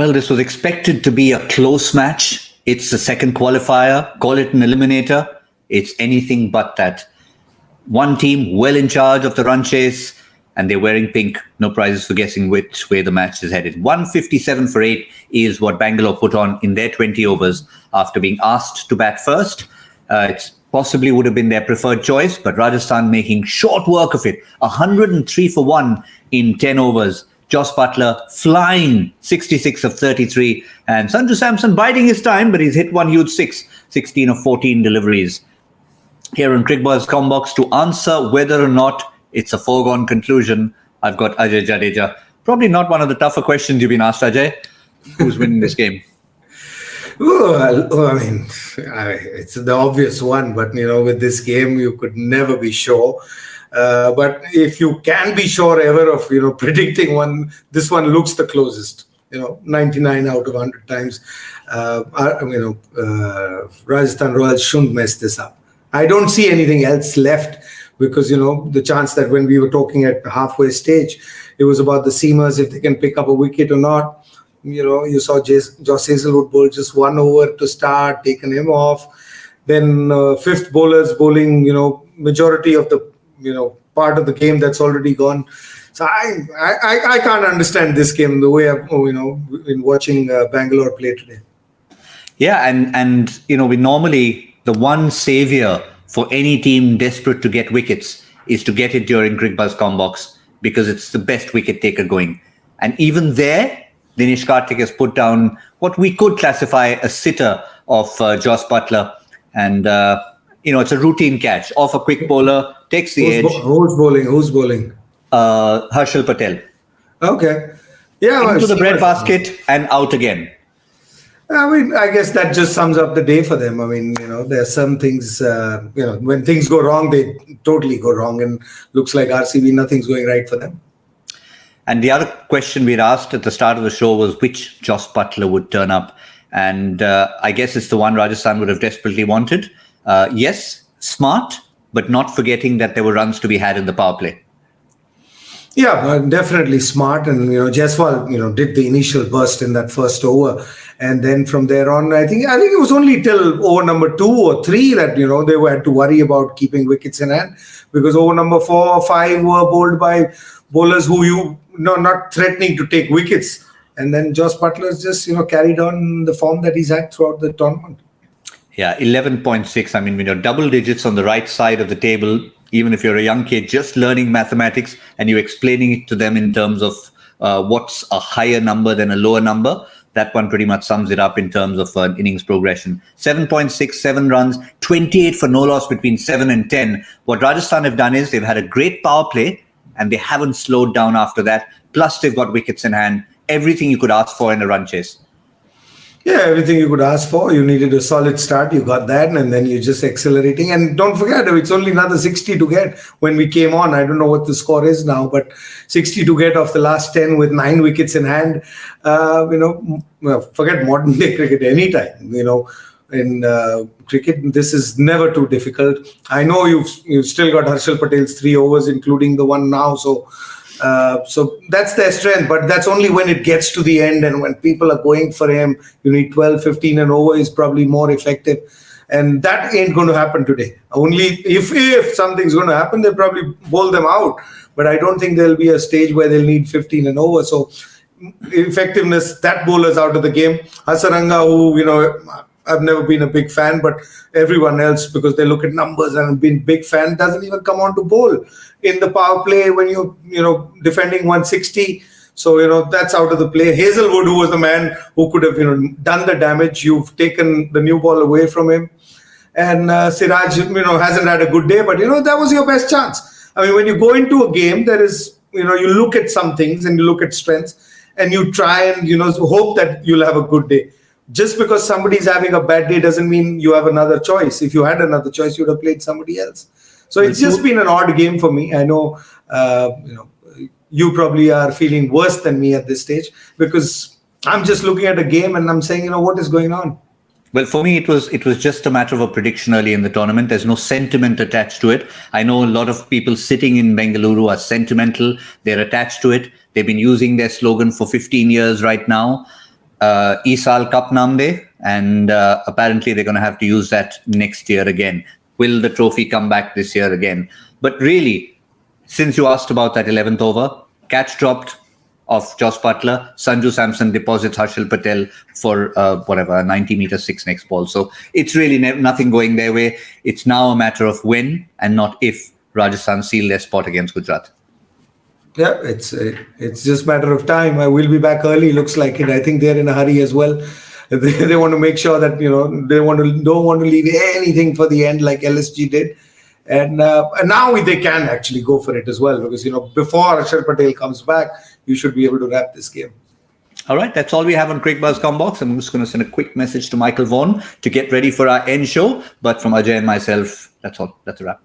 Well, this was expected to be a close match. It's the second qualifier. Call it an eliminator. It's anything but that. One team well in charge of the run chase, and they're wearing pink. No prizes for guessing which way the match is headed. 157 for 8 is what Bangalore put on in their 20 overs after being asked to bat first. It possibly would have been their preferred choice, but Rajasthan making short work of it. 103 for 1 in 10 overs. Jos Buttler flying 66 of 33. And Sanju Samson biding his time, but he's hit one huge six, 16 of 14 deliveries. Here on Cricbuzz Comm Box to answer whether or not it's a foregone conclusion, I've got Ajay Jadeja. Probably not one of the tougher questions you've been asked, Ajay. Who's winning this game? I mean, it's the obvious one, but with this game, you could never be sure. But if you can be sure ever of predicting one, this one looks the closest. 99 out of 100 times. Rajasthan Royals shouldn't mess this up. I don't see anything else left because the chance that when we were talking at the halfway stage, it was about the seamers, if they can pick up a wicket or not. You saw Jos Hazelwood bowl just 1 over to start, taken him off. Then fifth bowlers bowling, majority of the part of the game that's already gone. So I can't understand this game the way I've been watching Bangalore play today. Yeah, and we normally, the one savior for any team desperate to get wickets is to get it during Cricbuzz Comm Box because it's the best wicket taker going. And even there, Dinesh Karthik has put down what we could classify a sitter of Jos Buttler. And, it's a routine catch off a quick bowler, takes the edge. Who's bowling? Harshal Patel. Okay. Yeah. Into the breadbasket and out again. I mean, I guess that just sums up the day for them. I mean, there are some things, when things go wrong, they totally go wrong. And looks like RCB, nothing's going right for them. And the other question we'd asked at the start of the show was which Jos Buttler would turn up. And I guess it's the one Rajasthan would have desperately wanted. Yes, smart, but not forgetting that there were runs to be had in the power play. Yeah, definitely smart. And, Jaiswal, did the initial burst in that first over. And then from there on, I think it was only till over number 2 or 3 that, they had to worry about keeping wickets in hand. Because over number 4 or 5 were bowled by bowlers who not threatening to take wickets. And then Jos Buttler's just, carried on the form that he's had throughout the tournament. Yeah, 11.6. I mean, when you're double digits on the right side of the table, even if you're a young kid just learning mathematics and you're explaining it to them in terms of what's a higher number than a lower number, that one pretty much sums it up in terms of an innings progression. 7.6, 7 runs, 28 for no loss between 7 and 10. What Rajasthan have done is they've had a great power play and they haven't slowed down after that. Plus, they've got wickets in hand. Everything you could ask for in a run chase. Yeah, everything you could ask for. You needed a solid start. You got that. And then you're just accelerating. And don't forget, it's only another 60 to get when we came on. I don't know what the score is now, but 60 to get off the last 10 with 9 wickets in hand. Forget modern day cricket anytime. In cricket, this is never too difficult. I know you've still got Harshal Patel's 3 overs, including the one now. So that's their strength, but that's only when it gets to the end and when people are going for him. You need 12, 15 and over is probably more effective. And that ain't going to happen today. Only if something's going to happen, they'll probably bowl them out. But I don't think there'll be a stage where they'll need 15 and over. So effectiveness, that bowler's out of the game. Hasaranga, who, I've never been a big fan, but everyone else, because they look at numbers and have been big fan, doesn't even come on to bowl in the power play when you're, defending 160. So, that's out of the play. Hazelwood, who was the man who could have, done the damage. You've taken the new ball away from him. And Siraj, hasn't had a good day, but, that was your best chance. I mean, when you go into a game, there is, you look at some things and you look at strengths and you try and, hope that you'll have a good day. Just because somebody's having a bad day doesn't mean you have another choice. If you had another choice, you would have played somebody else. So it's just been an odd game for me. I know, you probably are feeling worse than me at this stage because I'm just looking at a game and I'm saying, what is going on? Well, for me, it was just a matter of a prediction early in the tournament. There's no sentiment attached to it. I know a lot of people sitting in Bengaluru are sentimental. They're attached to it. They've been using their slogan for 15 years right now. ESAL Cup Namde, and apparently they're going to have to use that next year again. Will the trophy come back this year again? But really, since you asked about that 11th over, catch dropped of Jos Buttler, Sanju Samson deposits Harshal Patel for a 90-meter six next ball. So it's really nothing going their way. It's now a matter of when and not if Rajasthan seal their spot against Gujarat. Yeah, it's just a matter of time. I will be back early. Looks like it. I think they're in a hurry as well. They want to make sure that they don't want to leave anything for the end like LSG did. And now they can actually go for it as well, because before Harshal Patel comes back, you should be able to wrap this game. All right, that's all we have on Cricbuzz Comm Box. I'm just going to send a quick message to Michael Vaughan to get ready for our end show. But from Ajay and myself, that's all. That's a wrap.